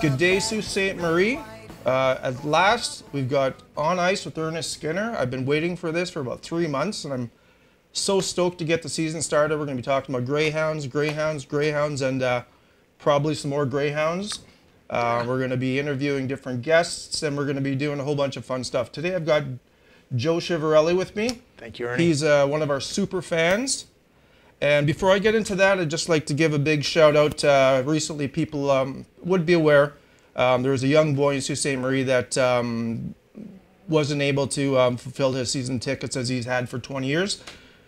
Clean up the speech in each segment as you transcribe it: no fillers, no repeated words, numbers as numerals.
Good day, Sault Ste. Marie. At last, we've got On Ice with Ernest Skinner. I've been waiting for this for about 3 months, and I'm so stoked to get the season started. We're going to be talking about greyhounds, and probably some more greyhounds. We're going to be interviewing different guests, and we're going to be doing a whole bunch of fun stuff. Today, I've got Joe Chiverelli with me. Thank you, Ernie. He's one of our super fans. And before I get into that, I'd just like to give a big shout out. Recently, people would be aware there was a young boy in Sault Ste. Marie that wasn't able to fulfill his season tickets as he's had for 20 years.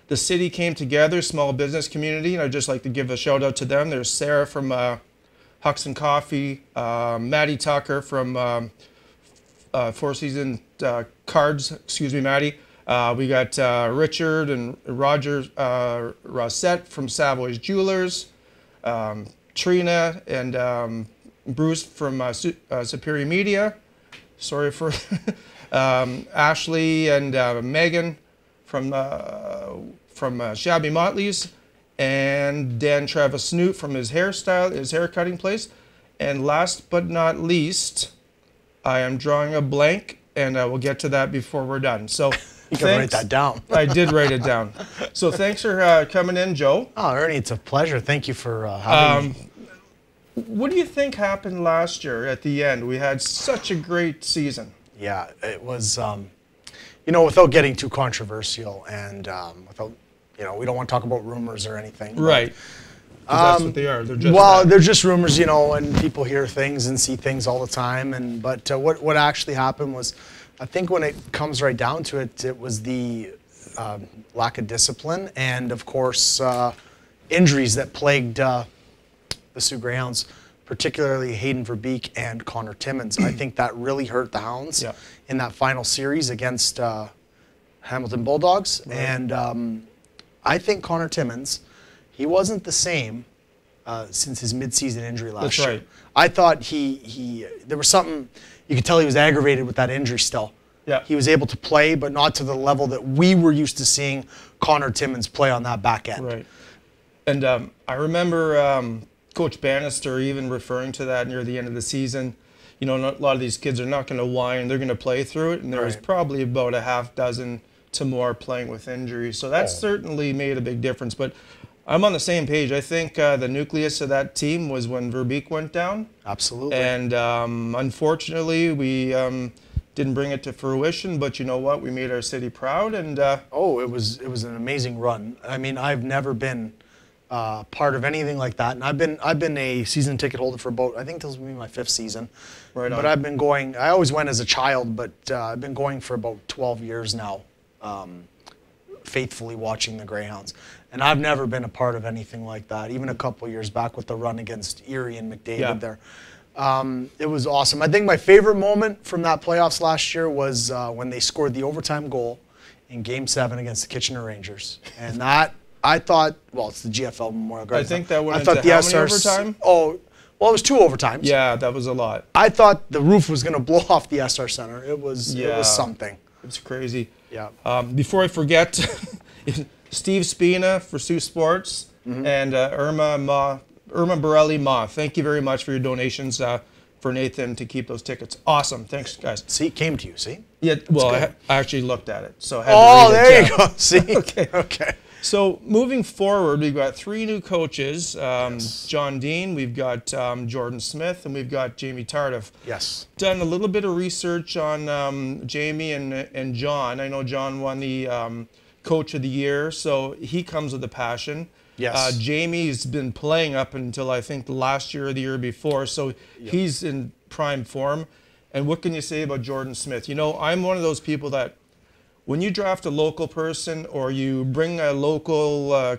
The city came together, small business community, and I'd just like to give a shout out to them. There's Sarah from Hucks and Coffee, Maddie Tucker from Four Season Cards, excuse me, Maddie. We got Richard and Roger Rossette from Savoy's Jewelers, Trina and Bruce from Superior Media. Sorry for Ashley and Megan from Shabby Motley's, and Dan Travis Snoot from his hair cutting place. And last but not least, I am drawing a blank, and I will get to that before we're done. So. You can write that down. I did write it down. So thanks for coming in, Joe. Oh, Ernie, it's a pleasure. Thank you for having me. What do you think happened last year at the end? We had such a great season. Yeah, it was, you know, without getting too controversial and without, you know, we don't want to talk about rumors or anything. Right. That's what they are. They're just they're just rumors, you know, and people hear things and see things all the time. But what actually happened was, I think when it comes right down to it, it was the lack of discipline and, of course, injuries that plagued the Soo Greyhounds, particularly Hayden Verbeek and Connor Timmins. I think that really hurt the Hounds in that final series against Hamilton Bulldogs. Right. And I think Connor Timmins, he wasn't the same since his midseason injury last year. Right. I thought there was something. You could tell he was aggravated with that injury still. Yeah. He was able to play, but not to the level that we were used to seeing Connor Timmins play on that back end. Right. And I remember Coach Bannister even referring to that near the end of the season. You know, a lot of these kids are not going to whine. They're going to play through it. And there was probably about a half dozen to more playing with injuries. So that certainly made a big difference. But I'm on the same page. I think the nucleus of that team was when Verbeek went down. Absolutely. And unfortunately, we didn't bring it to fruition. But you know what? We made our city proud. And it was an amazing run. I mean, I've never been part of anything like that. And I've been a season ticket holder for about, I think this will be my 5th season. Right on. But I've been going. I always went as a child, but I've been going for about 12 years now. Faithfully watching the Greyhounds. And I've never been a part of anything like that, even a couple years back with the run against Erie and McDavid there. It was awesome. I think my favorite moment from that playoffs last year was when they scored the overtime goal in Game 7 against the Kitchener Rangers. And that, I thought, well, it's the GFL Memorial Garden. I think that went into how many overtime? Oh, well, it was 2 overtimes. Yeah, that was a lot. I thought the roof was going to blow off the SR Center. It was something. It's crazy. Yeah. Before I forget, Steve Spina for Sioux Sports and Irma Borelli Ma. Thank you very much for your donations for Nathan to keep those tickets. Awesome. Thanks, guys. See, it came to you, see? Yeah, well, I actually looked at it. So I had to read there you go. See? Okay. So moving forward, we've got 3 new coaches. John Dean, we've got Jordan Smith, and we've got Jamie Tardif. Yes. Done a little bit of research on Jamie and John. I know John won the Coach of the Year, so he comes with a passion. Yes. Jamie's been playing up until I think last year or the year before, so he's in prime form. And what can you say about Jordan Smith? You know, I'm one of those people that when you draft a local person or you bring a local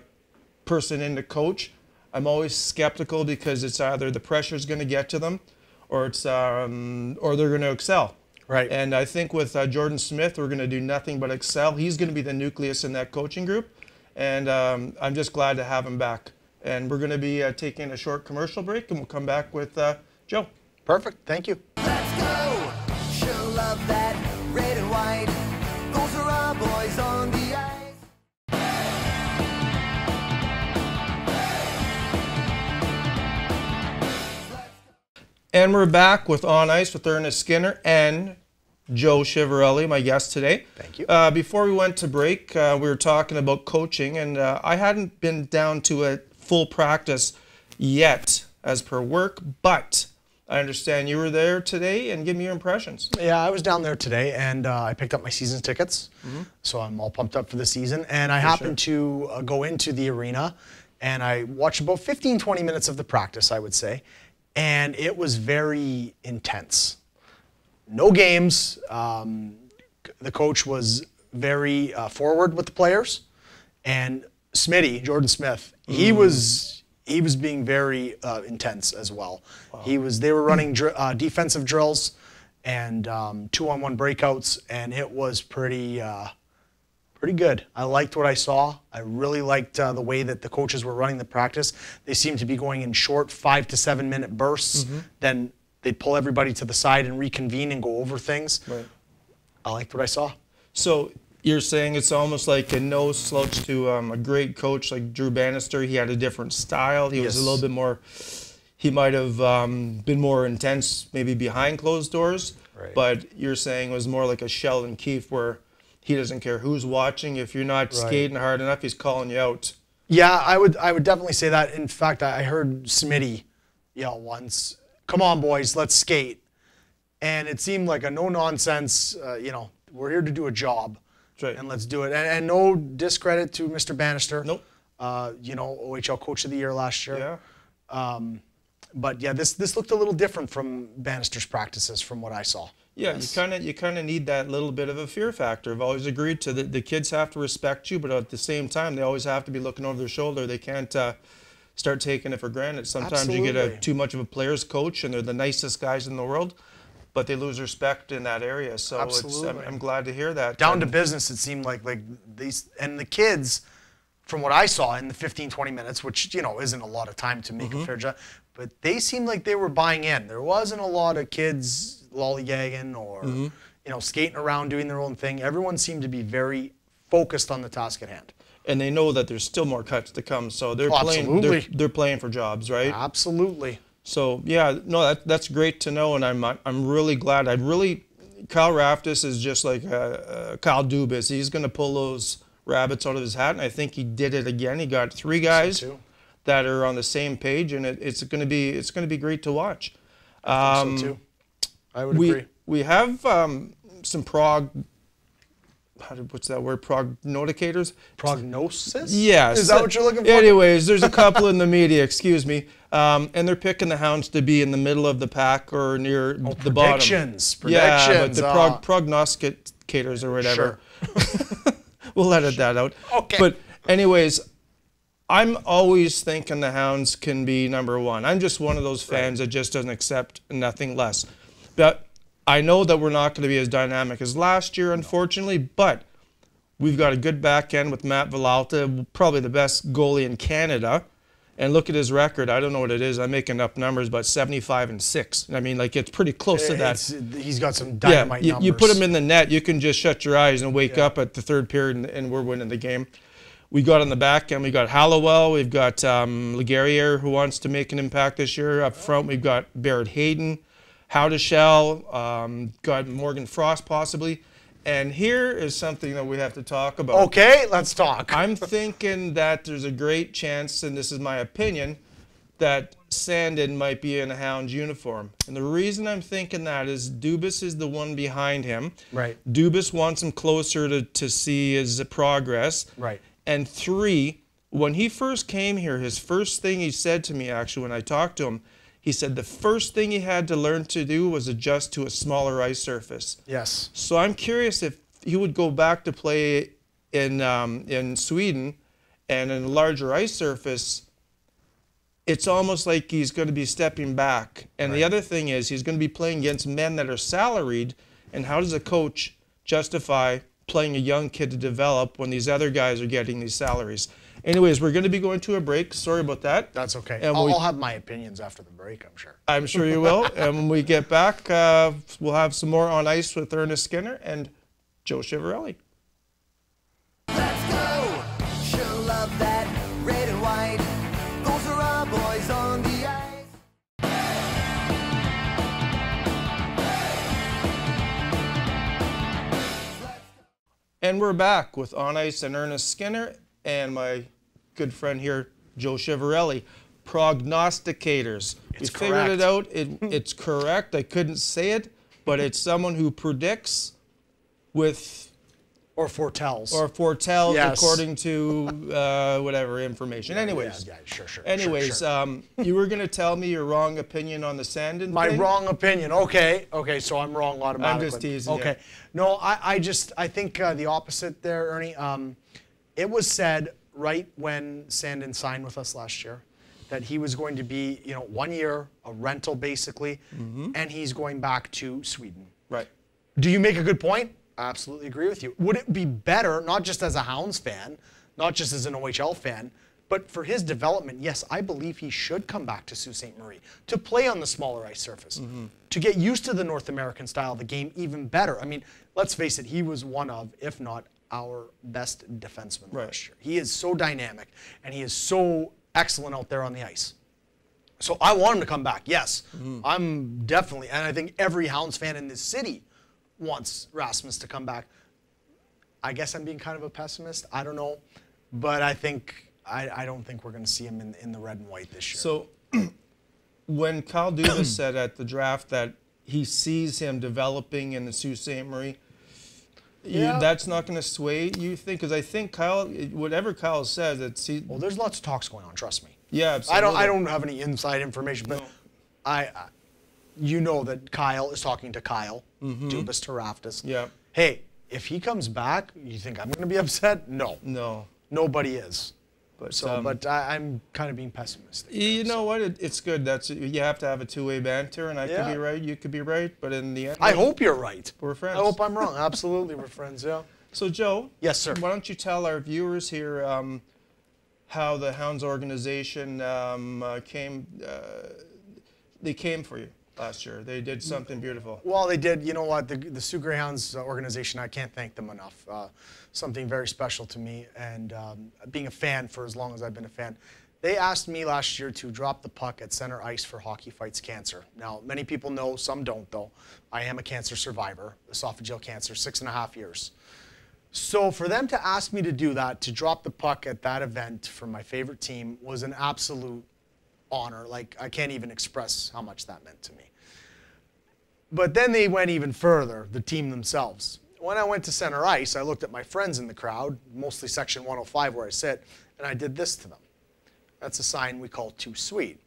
person in to coach, I'm always skeptical because it's either the pressure's going to get to them or it's or they're going to excel. Right. And I think with Jordan Smith, we're going to do nothing but excel. He's going to be the nucleus in that coaching group. And I'm just glad to have him back. And we're going to be taking a short commercial break, and we'll come back with Joe. Perfect. Thank you. Let's go. Show love that red and white. Those are our boys on the ice. And we're back with On Ice with Ernest Skinner and Joe Chiverelli, my guest today. Thank you. Before we went to break, we were talking about coaching, and I hadn't been down to a full practice yet as per work, but I understand you were there today, and give me your impressions. Yeah, I was down there today, and I picked up my season tickets, so I'm all pumped up for the season. And I happened to go into the arena, and I watched about 15, 20 minutes of the practice, I would say, and it was very intense. No games. The coach was very forward with the players, and Smitty, Jordan Smith, he was being very intense as well. Wow. They were running defensive drills and 2-on-1 breakouts, and it was pretty good. I liked what I saw. I really liked the way that the coaches were running the practice. They seemed to be going in short 5 to 7 minute bursts. Then they'd pull everybody to the side and reconvene and go over things. Right. I liked what I saw. So you're saying it's almost like a no slouch to a great coach like Drew Bannister. He had a different style. He was a little bit more, he might have been more intense maybe behind closed doors. Right. But you're saying it was more like a Sheldon Keefe where he doesn't care who's watching. If you're not skating hard enough, he's calling you out. Yeah, I would definitely say that. In fact, I heard Smitty yell once, "Come on, boys, let's skate." And it seemed like a no-nonsense, we're here to do a job. Right. And let's do it. And no discredit to Mr. Bannister. Nope. OHL Coach of the Year last year. Yeah. But yeah, this looked a little different from Bannister's practices from what I saw. Yeah, yes. you kind of need that little bit of a fear factor. I've always agreed to the kids have to respect you, but at the same time, they always have to be looking over their shoulder. They can't start taking it for granted. Sometimes you get too much of a player's coach, and they're the nicest guys in the world, but they lose respect in that area. So I'm glad to hear that. Down to business, it seemed like these, and the kids, from what I saw in the 15, 20 minutes, which, isn't a lot of time to make a fair job, but they seemed like they were buying in. There wasn't a lot of kids lollygagging or, skating around doing their own thing. Everyone seemed to be very focused on the task at hand. And they know that there's still more cuts to come, so they're they're playing for jobs, right? Absolutely. So yeah, no, that's great to know, and I'm really glad. Kyle Raftis is just like Kyle Dubas. He's going to pull those rabbits out of his hat, and I think he did it again. He got 3 guys that are on the same page, and it's going to be great to watch. I think so too. I would agree. We have some what's that word? Prognosticators? Prognosis? Yes. Is that what you're looking for? Anyways, there's a couple in the media, excuse me, and they're picking the Hounds to be in the middle of the pack or near the bottom. Predictions. Yeah, but the prognosticators or whatever. Sure. We'll edit that out. Okay. But anyways, I'm always thinking the Hounds can be #1. I'm just one of those fans that just doesn't accept nothing less. But I know that we're not going to be as dynamic as last year, unfortunately, but we've got a good back end with Matt Villalta, probably the best goalie in Canada. And look at his record. I don't know what it is. I'm making up numbers, but 75-6. I mean, it's pretty close to that. He's got some dynamite numbers. You put him in the net, you can just shut your eyes and wake up at the third period, and we're winning the game. We got on the back end, we got Hallowell, we've got Legarriere, who wants to make an impact this year. Up front, we've got Barrett Hayden, Howdeshell, got Morgan Frost possibly. And here is something that we have to talk about. Okay, let's talk. I'm thinking that there's a great chance, and this is my opinion, that Sandin might be in a Hounds uniform. And the reason I'm thinking that is Dubas is the one behind him. Right. Dubas wants him closer to see his progress. Right. And 3, when he first came here, his first thing he said to me, actually, when I talked to him, he said the first thing he had to learn to do was adjust to a smaller ice surface. Yes. So I'm curious if he would go back to play in Sweden and in a larger ice surface, it's almost like he's going to be stepping back. And the other thing is he's going to be playing against men that are salaried, and how does a coach justify playing a young kid to develop when these other guys are getting these salaries? Anyways, we're going to be going to a break. Sorry about that. That's okay. And I'll have my opinions after the break, I'm sure. I'm sure you will. And when we get back, we'll have some more On Ice with Ernest Skinner and Joe Chiverelli. Let's go! Sure love that red and white. Those are our boys on the ice. And we're back with On Ice and Ernest Skinner and my good friend here, Joe Chiverelli. Prognosticators. We figured it out. It's correct. I couldn't say it, but it's someone who predicts with... Or foretells. Or foretells Yes. according to whatever information. Anyways. Yeah, sure. Anyways, sure. You were going to tell me your wrong opinion on the Sandin My thing? wrong opinion. Okay, so I'm wrong automatically. I'm just teasing you. Okay. No, I think the opposite there, Ernie. It was said right when Sandin signed with us last year that he was going to be, 1 year, a rental basically, and he's going back to Sweden. Right. Do you make a good point? I absolutely agree with you. Would it be better, not just as a Hounds fan, not just as an OHL fan, but for his development, yes, I believe he should come back to Sault Ste. Marie to play on the smaller ice surface, to get used to the North American style of the game even better. I mean, let's face it, he was one of, if not our best defenseman last year. He is so dynamic, and he is so excellent out there on the ice. So I want him to come back, yes. I'm definitely, and I think every Hounds fan in this city wants Rasmus to come back. I guess I'm being kind of a pessimist. I don't know. But I don't think we're going to see him in the red and white this year. So when Kyle Dubas said at the draft that he sees him developing in the Sault Ste. Marie, that's not going to sway you think? Because I think Kyle, whatever Kyle says, well, there's lots of talks going on, trust me. Yeah, absolutely. I don't have any inside information, but you know that Kyle is talking to Kyle, Dubas to Raftis. Yeah. Hey, if he comes back, you think I'm going to be upset? No. No. Nobody is. But I'm kind of being pessimistic. You know what? It's good. You have to have a two-way banter, and I could be right, you could be right, but in the end, I hope you're right. We're friends. I hope I'm wrong. Absolutely, we're friends. Yeah. So Joe. Yes, sir. Why don't you tell our viewers here how the Hounds organization came? They came for you last year. They did something beautiful. Well, they did. You know what? The Soo Greyhounds organization, I can't thank them enough. Something very special to me, and being a fan for as long as I've been a fan. They asked me last year to drop the puck at center ice for Hockey Fights Cancer. Now, many people know, some don't though. I am a cancer survivor, esophageal cancer, 6.5 years. So for them to ask me to do that, to drop the puck at that event for my favorite team, was an absolute honor. Like, I can't even express how much that meant to me. But then they went even further, the team themselves. When I went to center ice, I looked at my friends in the crowd, mostly section 105 where I sit, and I did this to them. That's a sign we call too sweet.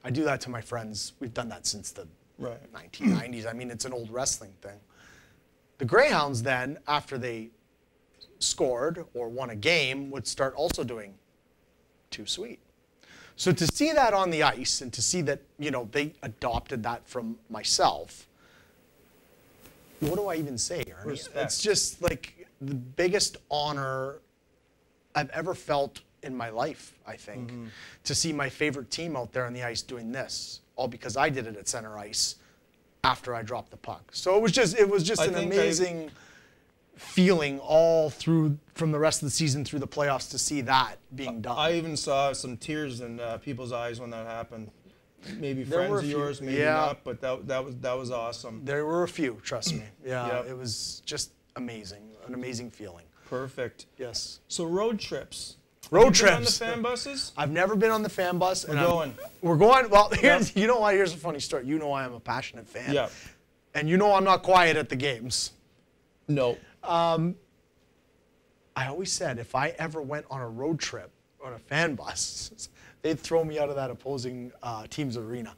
I do that to my friends. We've done that since the 1990s. I mean, it's an old wrestling thing. The Greyhounds then, after they scored or won a game, would start also doing too sweet. So to see that on the ice and to see that, they adopted that from myself, what do I even say, Ernie? Respect. It's just like the biggest honor I've ever felt in my life, I think, to see my favorite team out there on the ice doing this, all because I did it at center ice after I dropped the puck. So it was just an amazing feeling all through from the rest of the season through the playoffs to see that being done. I even saw some tears in people's eyes when that happened. Maybe friends of yours, maybe not, but that was awesome. There were a few, trust me. Yeah, It was just amazing, an amazing feeling. Perfect. Yes. So road trips. Road trips. trips. On the fan buses? I've never been on the fan bus. We're going. We're going. Well, here's you know why. Here's a funny story. You know why I'm a passionate fan. Yeah. And you know I'm not quiet at the games. No. I always said if I ever went on a road trip on a fan bus, they'd throw me out of that opposing team's arena.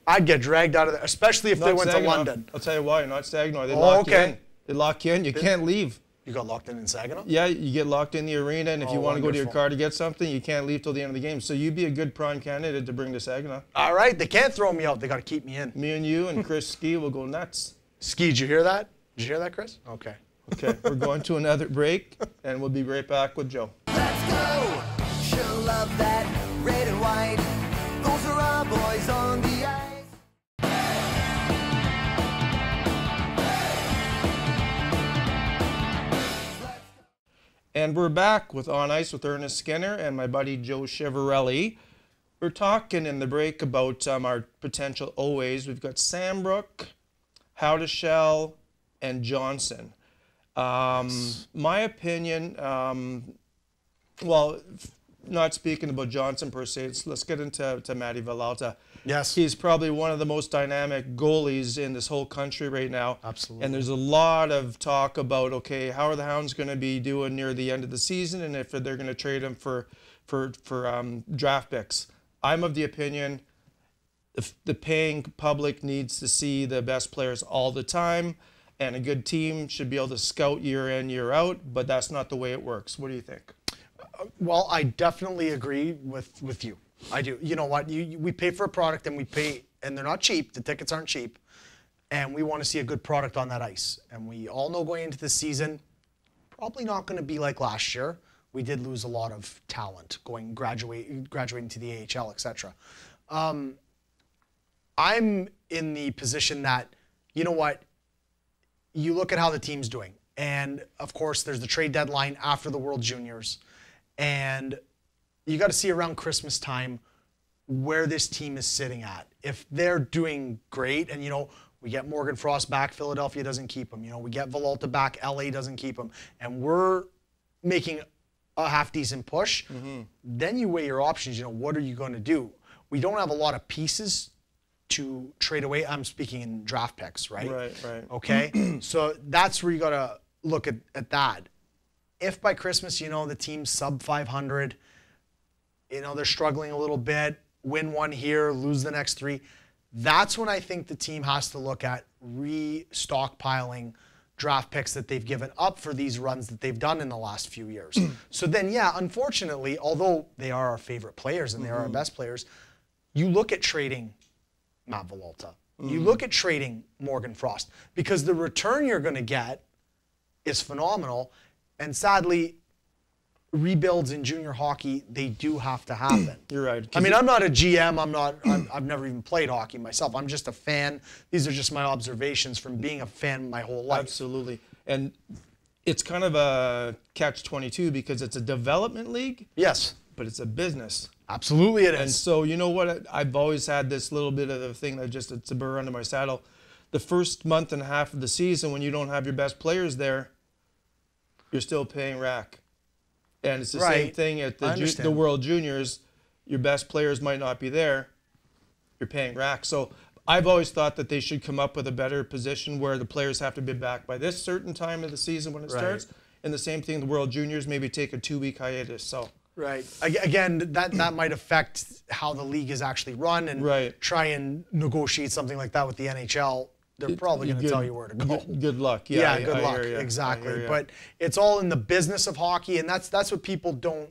I'd get dragged out of there, especially if they went to London. I'll tell you why. Not Saginaw. They lock you in. They lock you in. You can't leave. You got locked in Saginaw? Yeah, you get locked in the arena, and if you want to go to your wonderful. car to get something, you can't leave till the end of the game. So you'd be a good prime candidate to bring to Saginaw. All right, they can't throw me out. They got to keep me in. Me and you and Chris Ski will go nuts. Ski, did you hear that? Did you hear that, Chris? Okay. Okay, we're going to another break, and we'll be right back with Joe. Let's go! Sure love that red and white. Those are our boys on the ice. And we're back with On Ice with Ernest Skinner and my buddy Joe Chiverelli. We're talking in the break about our potential OAs. We've got Sambrook, Howdeshell, and Johnson. My opinion, well, not speaking about Johnson per se, let's get into Matty Villalta. Yes. He's probably one of the most dynamic goalies in this whole country right now. Absolutely. And there's a lot of talk about, okay, how are the Hounds going to be doing near the end of the season, and if they're going to trade him for draft picks. I'm of the opinion the paying public needs to see the best players all the time, and a good team should be able to scout year in, year out, but that's not the way it works. What do you think? Well, I definitely agree with you. I do. You know what? We pay for a product, and we pay, and they're not cheap. The tickets aren't cheap, and we want to see a good product on that ice. And we all know going into this season, probably not going to be like last year. We did lose a lot of talent graduating to the AHL, etc. I'm in the position that, you know what? You look at how the team's doing, and of course, there's the trade deadline after the World Juniors. And you got to see around Christmas time where this team is sitting at. If they're doing great, and we get Morgan Frost back, Philadelphia doesn't keep him. We get Villalta back, LA doesn't keep him, and we're making a half decent push. Then you weigh your options. What are you going to do? We don't have a lot of pieces to trade away. I'm speaking in draft picks, right? Right. Okay, so that's where you got to look at that. If by Christmas, the team's sub 500, they're struggling a little bit, win one here, lose the next three, that's when I think the team has to look at re-stockpiling draft picks that they've given up for these runs that they've done in the last few years. So then, yeah, unfortunately, although they are our favorite players and they are our best players, you look at trading Matt Villalta. You look at trading Morgan Frost, because the return you're going to get is phenomenal. And sadly, rebuilds in junior hockey, they do have to happen. You're right. I mean, I'm not a GM. I've never even played hockey myself. I'm just a fan. These are just my observations from being a fan my whole life. Absolutely. And it's kind of a catch-22 because it's a development league. Yes. But it's a business. Absolutely it is. And so, you know what? I've always had this little bit of a thing that it's a burr under my saddle. The first month and a half of the season, when you don't have your best players there, you're still paying rack. And it's the same thing at the World Juniors. Your best players might not be there. You're paying rack. So I've always thought that they should come up with a better position where the players have to be back by this certain time of the season when it starts. And the same thing, the World Juniors maybe take a 2-week hiatus. So again, that might affect how the league is actually run, and try and negotiate something like that with the NHL. They're probably going to tell you where to go. Good luck. Yeah, good luck. Exactly. But it's all in the business of hockey, and that's what people don't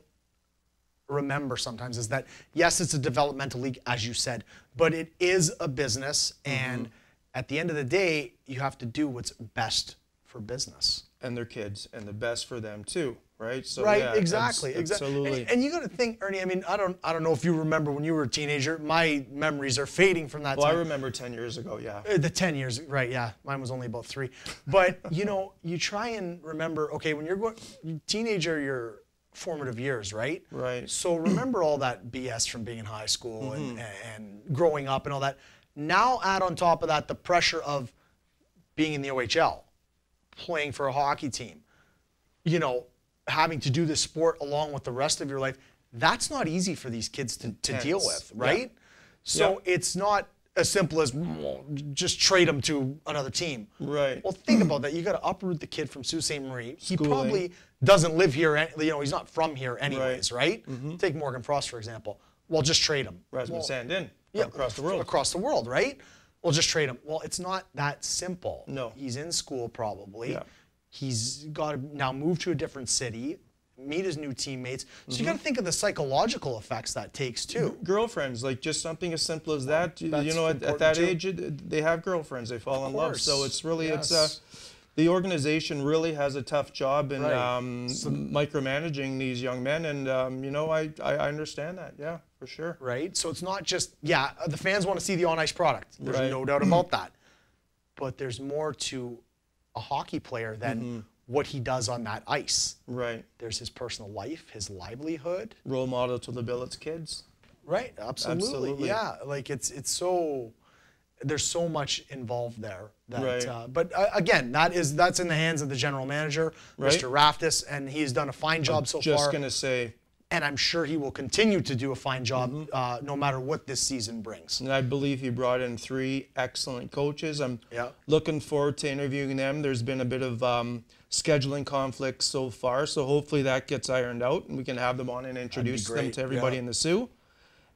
remember sometimes, is that, yes, it's a developmental league, as you said, but it is a business, and at the end of the day, you have to do what's best for business. And their kids, and the best for them too, right? So, exactly. Absolutely. And you got to think, Ernie. I mean, I don't know if you remember when you were a teenager. My memories are fading from that time. Well, I remember 10 years ago. Yeah. The 10 years, right? Yeah, mine was only about 3. But you try and remember. Okay, when you're teenager, your formative years, right? Right. So remember all that BS from being in high school and growing up and all that. Now add on top of that the pressure of being in the OHL, playing for a hockey team, having to do this sport along with the rest of your life. That's not easy for these kids to deal with, right? Yeah. So it's not as simple as just trade them to another team. Right. Well, think about that. You got to uproot the kid from Sault Ste. Marie. He probably doesn't live here. He's not from here anyways, right? Take Morgan Frost, for example. Well, just trade him. Rasmus Sandin. Across the world. Across the world, right? Well, just trade him. Well, it's not that simple. No. He's in school probably. Yeah. He's got to now move to a different city, meet his new teammates. So you got to think of the psychological effects that takes too. Girlfriends, like just something as simple as that. At that age, they have girlfriends. They fall in love. So it's really the organization really has a tough job in micromanaging these young men, and I understand that. Yeah, for sure. Right. So it's not just the fans want to see the on ice product. There's no doubt about that. But there's more to a hockey player than what he does on that ice. Right. There's his personal life, his livelihood. Role model to the Billets kids. Right. Absolutely. Yeah. Like it's so there's so much involved there. That, Right. But again, that's in the hands of the general manager, Right. Mr. Raftis, and he's done a fine job so Just far. gonna say, And I'm sure he will continue to do a fine job no matter what this season brings. and I believe he brought in 3 excellent coaches. I'm Yeah. looking forward to interviewing them. There's been a bit of scheduling conflicts so far, so hopefully that gets ironed out and we can have them on and introduce them great, to everybody yeah. in the Soo.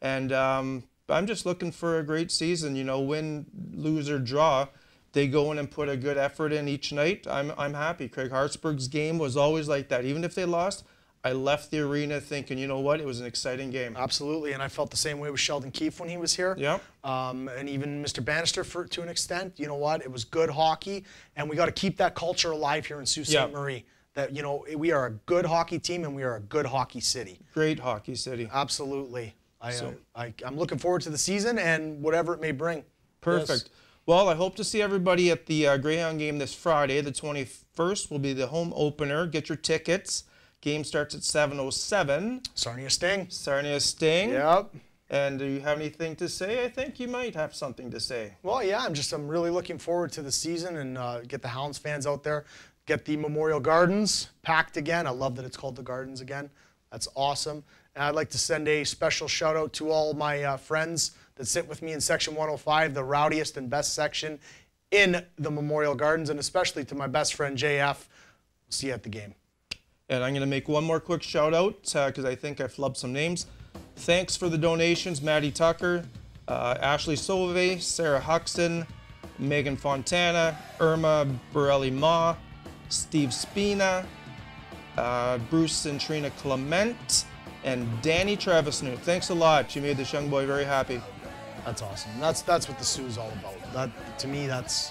And I'm just looking for a great season. You know, win, lose, or draw, they go in and put a good effort in each night. I'm happy. Craig Hartsburg's game was always like that. Even if they lost, I left the arena thinking, you know what, it was an exciting game. Absolutely, and I felt the same way with Sheldon Keefe when he was here. Yeah. And even Mr. Bannister to an extent. You know what? It was good hockey, and we got to keep that culture alive here in Sault Ste. Yeah. Marie. That, you know, we are a good hockey team and we are a good hockey city. Great hockey city. Absolutely. I'm looking forward to the season and whatever it may bring. Perfect. Yes. Well, I hope to see everybody at the Greyhound game this Friday. The 21st will be the home opener. Get your tickets. Game starts at 7:07. Sarnia Sting. Sarnia Sting. Yep. And do you have anything to say? I think you might have something to say. Well, yeah, I'm really looking forward to the season and get the Hounds fans out there. Get the Memorial Gardens packed again. I love that it's called the Gardens again. That's awesome. And I'd like to send a special shout out to all my friends that sit with me in Section 105, the rowdiest and best section in the Memorial Gardens, and especially to my best friend JF. See you at the game. And I'm going to make one more quick shout out because I think I flubbed some names. Thanks for the donations, Maddie Tucker, Ashley Sauve, Sarah Huxton, Megan Fontana, Irma Borelli-Ma, Steve Spina, Bruce and Trina Clement, and Danny Travisnu. Thanks a lot. You made this young boy very happy. That's awesome. That's what the Soo is all about. To me, that's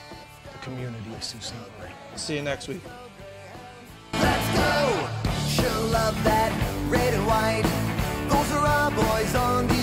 the community of Sault Ste. Marie. See you next week. Let's go! She'll love that red and white. Those are our boys on the